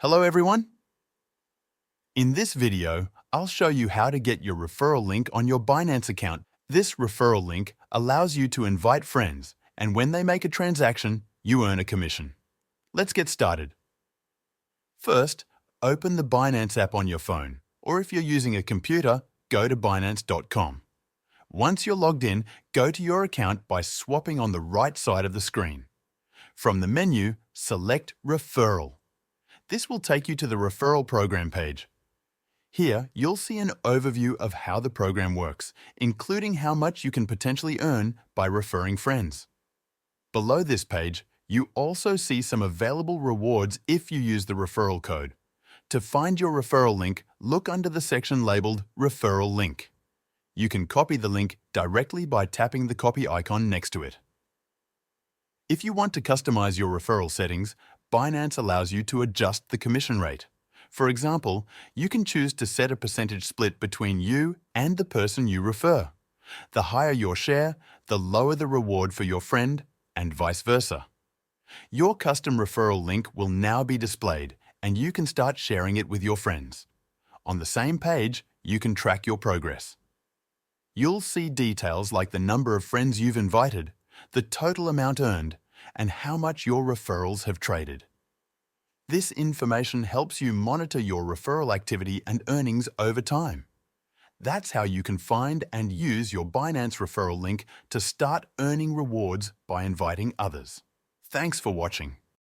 Hello everyone! In this video, I'll show you how to get your referral link on your Binance account. This referral link allows you to invite friends, and when they make a transaction, you earn a commission. Let's get started. First, open the Binance app on your phone, or if you're using a computer, go to Binance.com. Once you're logged in, go to your account by swapping on the right side of the screen. From the menu, select Referral. This will take you to the referral program page. Here, you'll see an overview of how the program works, including how much you can potentially earn by referring friends. Below this page, you also see some available rewards if you use the referral code. To find your referral link, look under the section labeled Referral Link. You can copy the link directly by tapping the copy icon next to it. If you want to customize your referral settings, Binance allows you to adjust the commission rate. For example, you can choose to set a percentage split between you and the person you refer. The higher your share, the lower the reward for your friend, and vice versa. Your custom referral link will now be displayed, and you can start sharing it with your friends. On the same page, you can track your progress. You'll see details like the number of friends you've invited, the total amount earned, and how much your referrals have traded. This information helps you monitor your referral activity and earnings over time. That's how you can find and use your Binance referral link to start earning rewards by inviting others. Thanks for watching.